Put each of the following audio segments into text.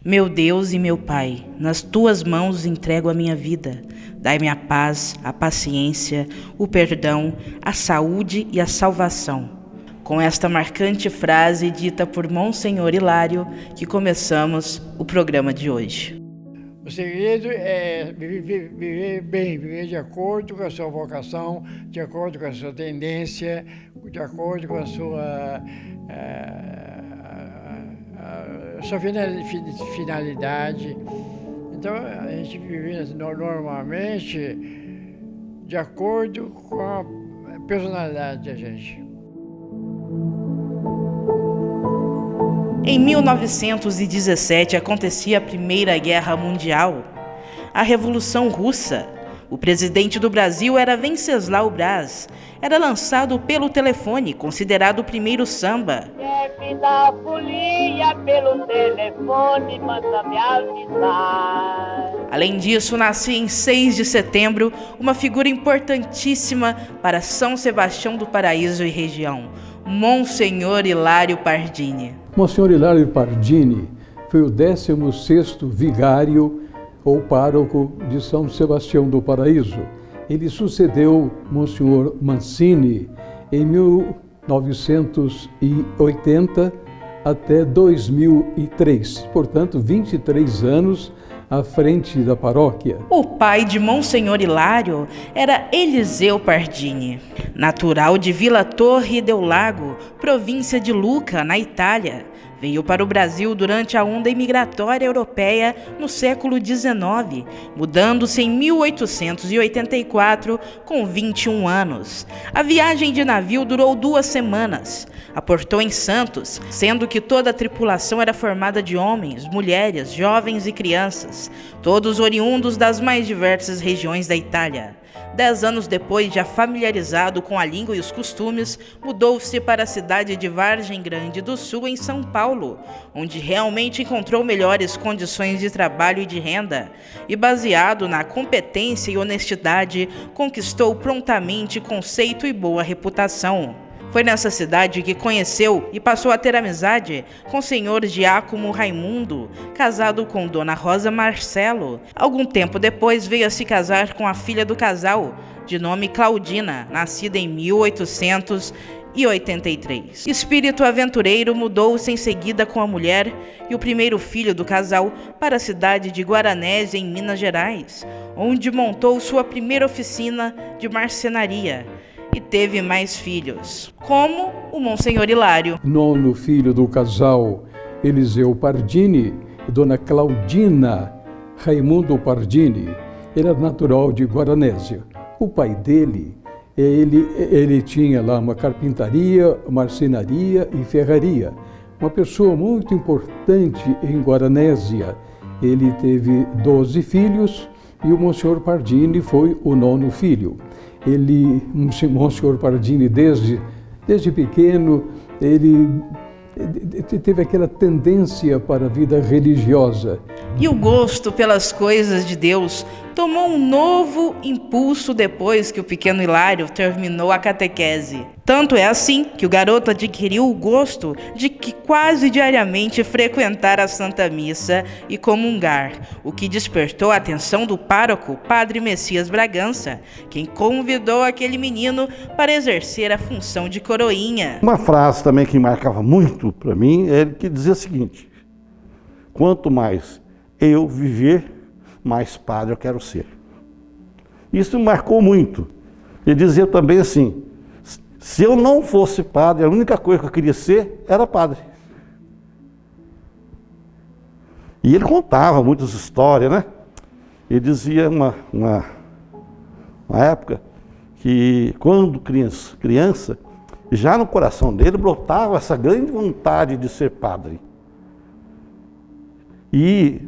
Meu Deus e meu Pai, nas tuas mãos entrego a minha vida. Dai-me a paz, a paciência, o perdão, a saúde e a salvação. Com esta marcante frase dita por Monsenhor Hilário, que começamos o programa de hoje. O segredo é viver bem, viver de acordo com a sua vocação, de acordo com a sua tendência, de acordo com a sua finalidade. Então, a gente vive normalmente de acordo com a personalidade da gente. Em 1917 acontecia a Primeira Guerra Mundial, a Revolução Russa. O presidente do Brasil era Venceslau Braz. Era lançado pelo telefone, considerado o primeiro samba. Chefe da folia, pelo telefone, manda me avisar. Além disso, nascia em 6 de setembro uma figura importantíssima para São Sebastião do Paraíso e região, Monsenhor Hilário Pardini. Monsenhor Hilário Pardini foi o 16º vigário ou pároco de São Sebastião do Paraíso. Ele sucedeu Monsenhor Mancini em 1980 até 2003, portanto 23 anos à frente da paróquia. O pai de Monsenhor Hilário era Eliseu Pardini, natural de Villa Torre del Lago, província de Lucca, na Itália. Veio para o Brasil durante a onda imigratória europeia no século XIX, mudando-se em 1884 com 21 anos. A viagem de navio durou 2 semanas. Aportou em Santos, sendo que toda a tripulação era formada de homens, mulheres, jovens e crianças, todos oriundos das mais diversas regiões da Itália. 10 anos depois, já familiarizado com a língua e os costumes, mudou-se para a cidade de Vargem Grande do Sul, em São Paulo, onde realmente encontrou melhores condições de trabalho e de renda, e baseado na competência e honestidade, conquistou prontamente conceito e boa reputação. Foi nessa cidade que conheceu e passou a ter amizade com o senhor Giacomo Raimundo, casado com Dona Rosa Marcelo. Algum tempo depois veio a se casar com a filha do casal, de nome Claudina, nascida em 1883. Espírito aventureiro, mudou-se em seguida com a mulher e o primeiro filho do casal para a cidade de Guaranésia, em Minas Gerais, onde montou sua primeira oficina de marcenaria. E teve mais filhos, como o Monsenhor Hilário. 9º filho do casal Eliseu Pardini e Dona Claudina Raimundo Pardini. Ele era natural de Guaranésia. O pai dele, ele tinha lá uma carpintaria, marcenaria e ferraria. Uma pessoa muito importante em Guaranésia. Ele teve 12 filhos e o Monsenhor Pardini foi o 9º filho. Monsenhor Pardini, desde pequeno, ele teve aquela tendência para a vida religiosa. E o gosto pelas coisas de Deus tomou um novo impulso depois que o pequeno Hilário terminou a catequese. Tanto é assim que o garoto adquiriu o gosto de que quase diariamente frequentar a Santa Missa e comungar, o que despertou a atenção do pároco, Padre Messias Bragança, quem convidou aquele menino para exercer a função de coroinha. Uma frase também que marcava muito para mim é que dizia o seguinte: quanto mais eu viver, mais padre eu quero ser. Isso me marcou muito. Ele dizia também assim: se eu não fosse padre, a única coisa que eu queria ser era padre. E ele contava muitas histórias, né? Ele dizia uma época que quando criança, já no coração dele brotava essa grande vontade de ser padre. E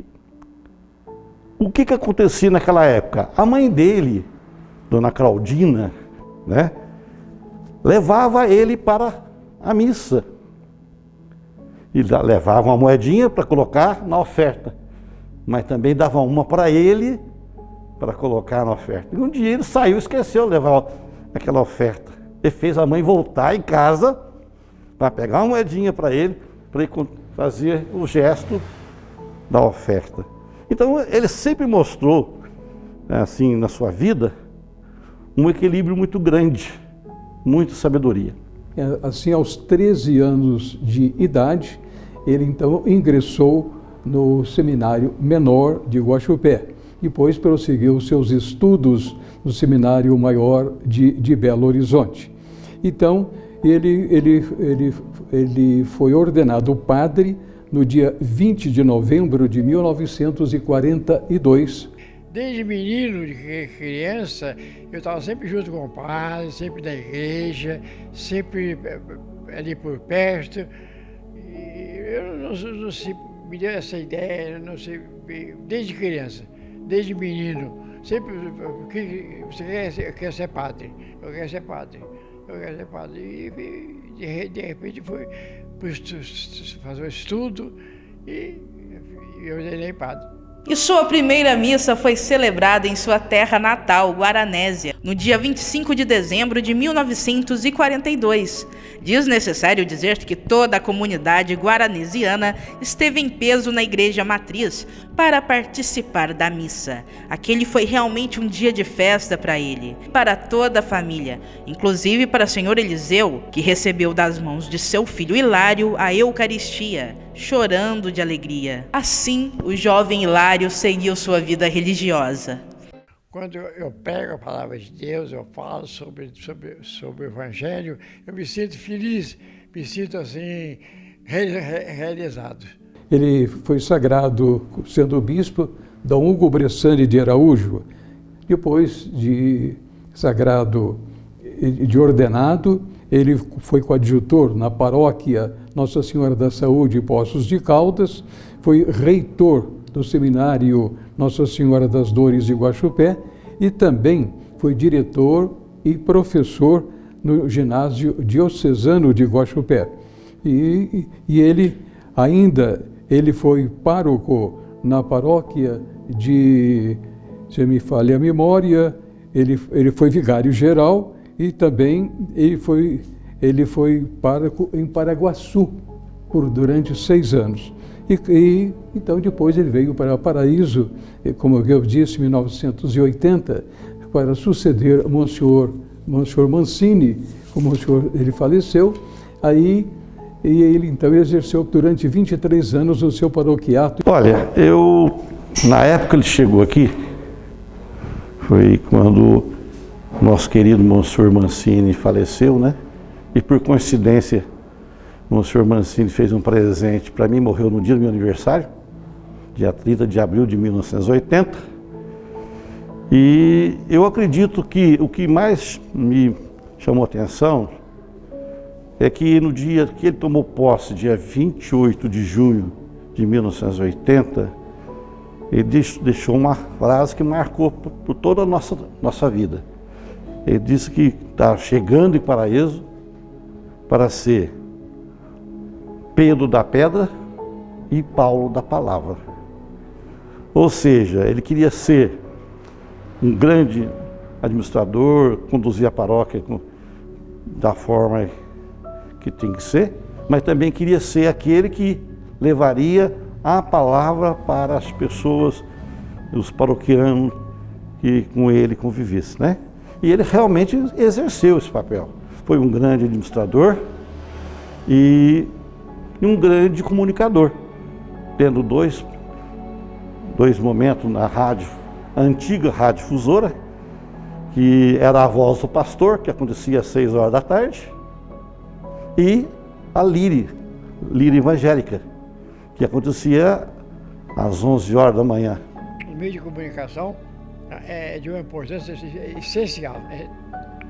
o que acontecia naquela época? A mãe dele, Dona Claudina, né, levava ele para a missa. E levava uma moedinha para colocar na oferta, mas também dava uma para ele para colocar na oferta. E um dia ele saiu e esqueceu de levar aquela oferta. Ele fez a mãe voltar em casa para pegar uma moedinha para ele fazer o gesto da oferta. Então ele sempre mostrou, assim, na sua vida, um equilíbrio muito grande, muita sabedoria. Assim, aos 13 anos de idade, ele então ingressou no Seminário Menor de Guaxupé. Depois prosseguiu seus estudos no Seminário Maior de Belo Horizonte. Então, ele foi ordenado padre no dia 20 de novembro de 1942. Desde menino, de criança, eu estava sempre junto com o padre, sempre na igreja, sempre ali por perto. E eu não sei, me deu essa ideia, não sei, desde criança, desde menino, sempre, você quer ser padre, eu quero ser padre, eu quero ser padre. E de repente fui fazer um estudo e eu ordenei padre. E sua primeira missa foi celebrada em sua terra natal, Guaranésia, no dia 25 de dezembro de 1942. Desnecessário dizer que toda a comunidade guaranesiana esteve em peso na igreja matriz para participar da missa. Aquele foi realmente um dia de festa para ele, para toda a família, inclusive para o senhor Eliseu, que recebeu das mãos de seu filho Hilário a Eucaristia, chorando de alegria. Assim, o jovem Hilário seguiu sua vida religiosa. Quando eu pego a palavra de Deus, eu falo sobre o Evangelho, eu me sinto feliz, me sinto assim, realizado. Ele foi sagrado sendo bispo Dom Hugo Bressani de Araújo. Depois de sagrado e de ordenado, ele foi coadjutor na paróquia Nossa Senhora da Saúde, Poços de Caldas, foi reitor do seminário Nossa Senhora das Dores de Guaxupé e também foi diretor e professor no ginásio diocesano de Guaxupé. E ele foi pároco na paróquia de, se me falha a memória, ele foi vigário geral e também ele foi pároco em Paraguaçu durante 6 anos. Então depois ele veio para Paraíso, como eu disse, em 1980, para suceder Monsenhor Mancini, como ele faleceu. E ele então exerceu durante 23 anos o seu paroquiato. Olha, na época que ele chegou aqui, foi quando nosso querido Monsenhor Mancini faleceu, né? E por coincidência, o Monsenhor Mancini fez um presente para mim, morreu no dia do meu aniversário, dia 30 de abril de 1980. E eu acredito que o que mais me chamou a atenção é que no dia que ele tomou posse, dia 28 de junho de 1980, ele deixou uma frase que marcou por toda a nossa vida. Ele disse que está chegando em Paraíso para ser Pedro da Pedra e Paulo da Palavra. Ou seja, ele queria ser um grande administrador, conduzir a paróquia da forma que tem que ser, mas também queria ser aquele que levaria a palavra para as pessoas, os paroquianos que com ele convivessem, né? E ele realmente exerceu esse papel. Foi um grande administrador e um grande comunicador, tendo dois momentos na rádio, a antiga Rádio Difusora, que era a voz do pastor, que acontecia às 6 horas da tarde, e a Líria Evangélica, que acontecia às 11 horas da manhã. O meio de comunicação é de uma importância essencial.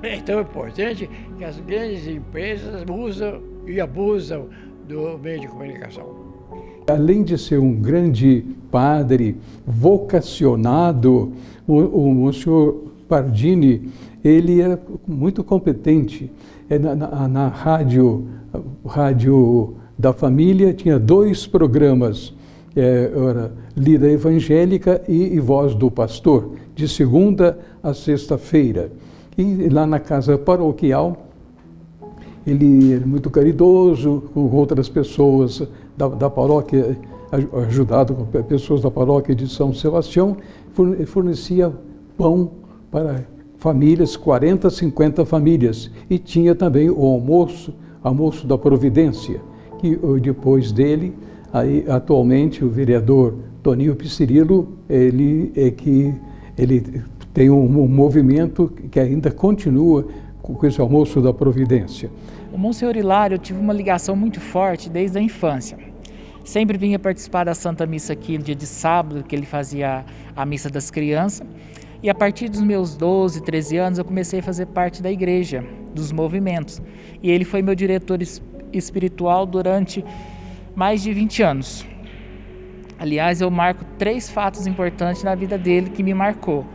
É tão importante que as grandes empresas usam e abusam do meio de comunicação. Além de ser um grande padre vocacionado, o Monsenhor Pardini, ele era muito competente. Na rádio da família tinha 2 programas, era Lida Evangélica e Voz do Pastor, de segunda a sexta-feira. E lá na casa paroquial, ele era muito caridoso com outras pessoas da paróquia ajudado com pessoas da paróquia de São Sebastião, fornecia pão para famílias, 40, 50 famílias. E tinha também o almoço da Providência, que depois dele, aí, atualmente, o vereador Toninho Piscirilo, ele tem um movimento que ainda continua com esse almoço da Providência. O Monsenhor Hilário, eu tive uma ligação muito forte desde a infância. Sempre vinha participar da Santa Missa aqui no dia de sábado, que ele fazia a Missa das Crianças. E a partir dos meus 12, 13 anos, eu comecei a fazer parte da igreja, dos movimentos. E ele foi meu diretor espiritual durante mais de 20 anos. Aliás, eu marco 3 fatos importantes na vida dele que me marcou.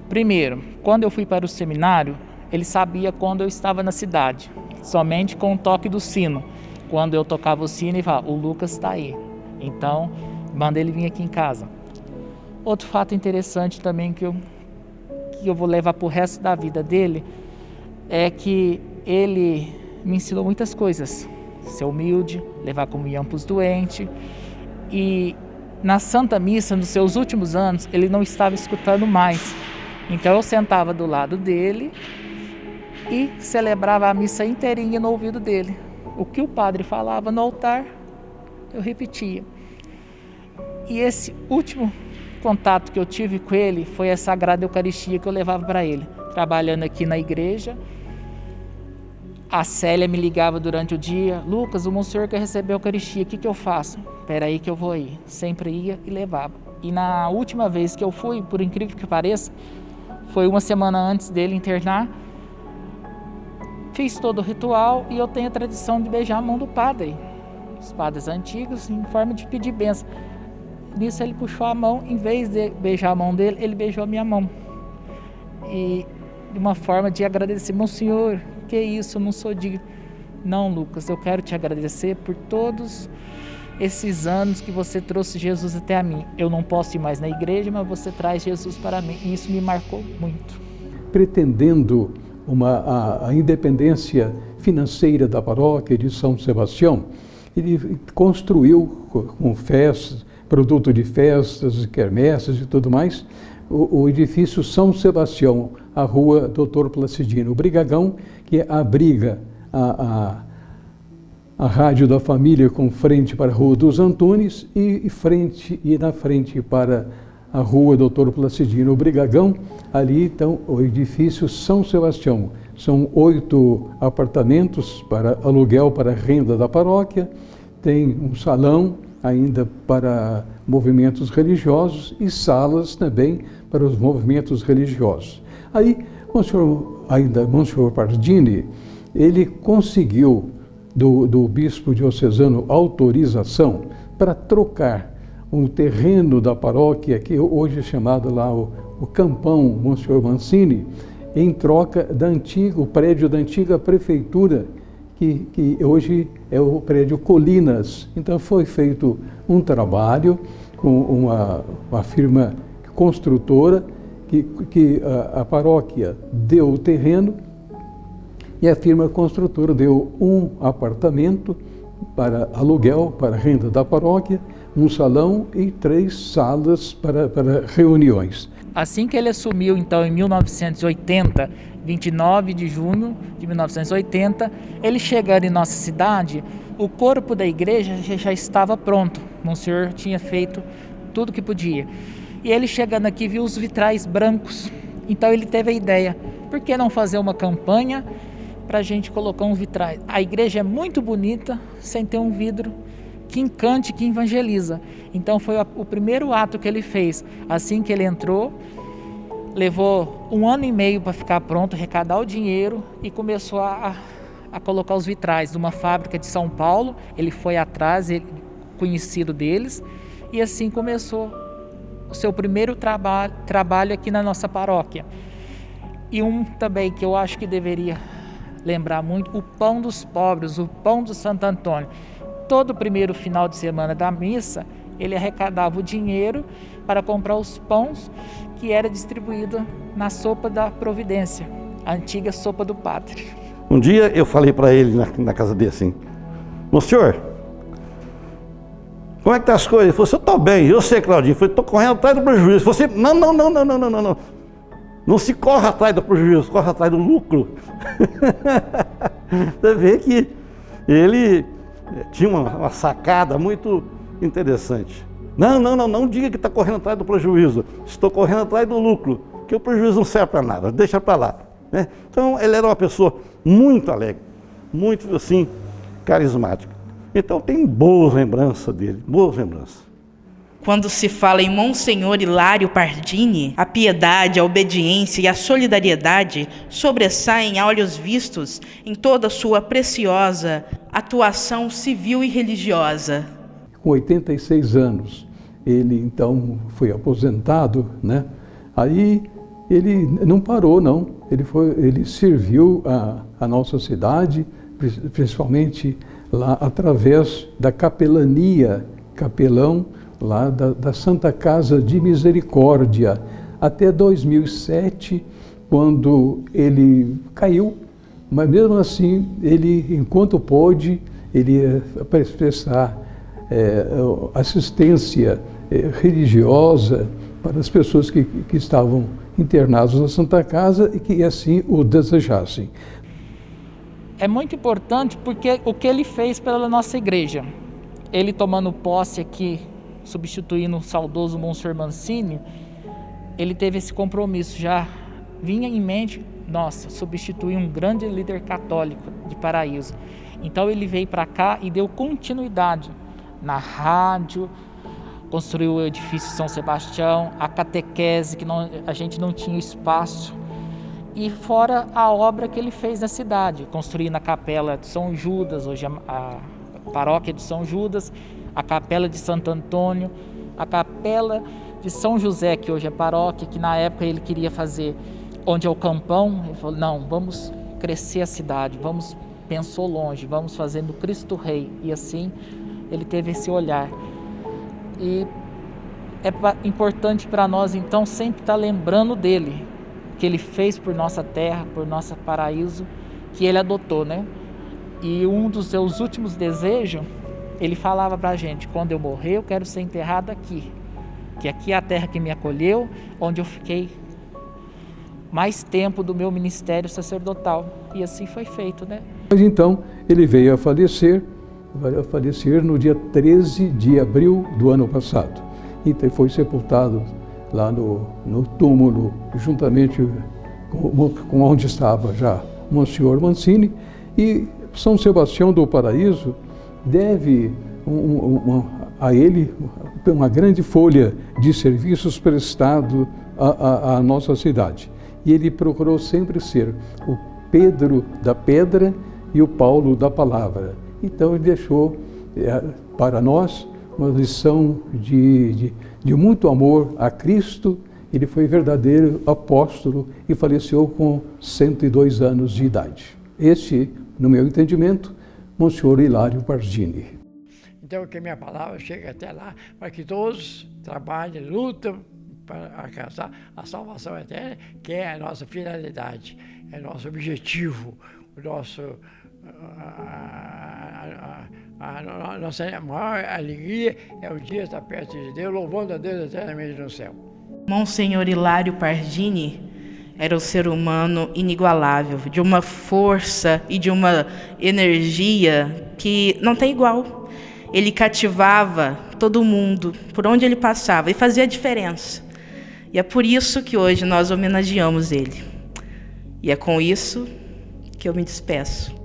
Primeiro, quando eu fui para o seminário, ele sabia quando eu estava na cidade, somente com o toque do sino. Quando eu tocava o sino, ele falava, o Lucas está aí. Então, manda ele vir aqui em casa. Outro fato interessante também que eu vou levar para o resto da vida dele é que ele me ensinou muitas coisas. Ser humilde, levar comunhão para os doentes. E na Santa Missa, nos seus últimos anos, ele não estava escutando mais. Então eu sentava do lado dele e celebrava a missa inteirinha no ouvido dele. O que o padre falava no altar, eu repetia. E esse último contato que eu tive com ele foi a Sagrada Eucaristia que eu levava para ele. Trabalhando aqui na igreja, a Célia me ligava durante o dia, Lucas, o Monsenhor quer receber a Eucaristia, o que eu faço? Espera aí que eu vou ir. Sempre ia e levava. E na última vez que eu fui, por incrível que pareça, foi uma semana antes dele internar, fiz todo o ritual e eu tenho a tradição de beijar a mão do padre. Os padres antigos, em forma de pedir bênção. Nisso ele puxou a mão, em vez de beijar a mão dele, ele beijou a minha mão. E de uma forma de agradecer, Monsenhor, que isso, eu não sou digno. Não, Lucas, eu quero te agradecer por todos esses anos que você trouxe Jesus até a mim. Eu não posso ir mais na igreja, mas você traz Jesus para mim. E isso me marcou muito. Pretendendo a independência financeira da paróquia de São Sebastião, ele construiu com festas, produto de festas, quermesses e tudo mais, o edifício São Sebastião, a rua Doutor Placidino, o Brigagão, que abriga a Rádio da Família com frente para a Rua dos Antunes e na frente para a Rua Doutor Placidino, o Brigagão, ali então o edifício São Sebastião. São 8 apartamentos para aluguel para renda da paróquia, tem um salão ainda para movimentos religiosos e salas também para os movimentos religiosos. Aí, Monsenhor Pardini, ele conseguiu do bispo diocesano autorização para trocar um terreno da paróquia, que hoje é chamado lá o Campão Monsenhor Mancini, em troca o prédio da antiga prefeitura, que hoje é o prédio Colinas. Então foi feito um trabalho com uma firma construtora, que a paróquia deu o terreno e a firma construtora deu um apartamento para aluguel, para renda da paróquia, um salão e 3 salas para reuniões. Assim que ele assumiu, então, em 1980, 29 de junho de 1980, ele chegando em nossa cidade, o corpo da igreja já estava pronto. O Monsenhor tinha feito tudo que podia. E ele chegando aqui viu os vitrais brancos. Então ele teve a ideia, por que não fazer uma campanha para a gente colocar uns vitrais? A igreja é muito bonita, sem ter um vidro que encante, que evangeliza. Então foi o primeiro ato que ele fez. Assim que ele entrou, levou 1 ano e meio para ficar pronto, arrecadar o dinheiro e começou a colocar os vitrais de uma fábrica de São Paulo. Ele foi atrás, conhecido deles, e assim começou o seu primeiro trabalho aqui na nossa paróquia. E um também que eu acho que deveria lembrar muito, o pão dos pobres, o pão do Santo Antônio. Todo primeiro final de semana da missa, ele arrecadava o dinheiro para comprar os pães que era distribuído na sopa da Providência, a antiga sopa do padre. Um dia eu falei para ele na casa dele assim, Monsenhor, Como é que tá as coisas? Ele falou assim, eu estou bem. Eu sei, Claudinho. Eu falei, estou correndo atrás do prejuízo. Você, não. Não se corre atrás do prejuízo, corre atrás do lucro. Você vê que ele tinha uma sacada muito interessante. Não diga que está correndo atrás do prejuízo. Estou correndo atrás do lucro, que o prejuízo não serve para nada, deixa para lá. Né? Então, ele era uma pessoa muito alegre, muito, assim, carismática. Então, tem boas lembranças dele, boas lembranças. Quando se fala em Monsenhor Hilário Pardini, a piedade, a obediência e a solidariedade sobressaem a olhos vistos em toda a sua preciosa atuação civil e religiosa. Com 86 anos, ele então foi aposentado, né? Aí ele não parou, não. Ele serviu a nossa cidade, principalmente lá através da capelania, capelão lá da Santa Casa de Misericórdia, até 2007, quando ele caiu, mas mesmo assim, ele, enquanto pôde, ele ia prestar assistência religiosa para as pessoas que estavam internados na Santa Casa e que assim o desejassem. É muito importante porque o que ele fez pela nossa igreja, ele tomando posse aqui, substituindo o saudoso Monsenhor Mancini, ele teve esse compromisso, já vinha em mente, nossa, substituir um grande líder católico de Paraíso. Então ele veio para cá e deu continuidade na rádio, construiu o edifício São Sebastião, a catequese, que a gente não tinha espaço, e fora a obra que ele fez na cidade, construindo a capela de São Judas, hoje a paróquia de São Judas, a capela de Santo Antônio, a capela de São José, que hoje é paróquia, que na época ele queria fazer onde é o campão. Ele falou, não, vamos crescer a cidade, pensou longe, vamos fazer no Cristo Rei. E assim ele teve esse olhar. E é importante para nós então sempre estar lembrando dele, que ele fez por nossa terra, por nosso Paraíso, que ele adotou, né? E um dos seus últimos desejos, ele falava para a gente, quando eu morrer eu quero ser enterrado aqui, que aqui é a terra que me acolheu, onde eu fiquei mais tempo do meu ministério sacerdotal. E assim foi feito, né? Mas então ele veio a falecer no dia 13 de abril do ano passado. E foi sepultado lá no túmulo, juntamente com onde estava já Monsenhor Mancini. E São Sebastião do Paraíso deve a ele uma grande folha de serviços prestado à nossa cidade. E ele procurou sempre ser o Pedro da Pedra e o Paulo da Palavra. Então ele deixou para nós uma lição de muito amor a Cristo. Ele foi verdadeiro apóstolo e faleceu com 102 anos de idade. Este, no meu entendimento, Monsenhor Hilário Pardini. Então, que minha palavra chegue até lá, para que todos trabalhem, lutam para alcançar a salvação eterna, que é a nossa finalidade, é nosso objetivo, a nossa maior alegria é o dia estar perto de Deus, louvando a Deus eternamente no céu. Monsenhor Hilário Pardini era um ser humano inigualável, de uma força e de uma energia que não tem igual. Ele cativava todo mundo, por onde ele passava, e fazia a diferença. E é por isso que hoje nós homenageamos ele. E é com isso que eu me despeço.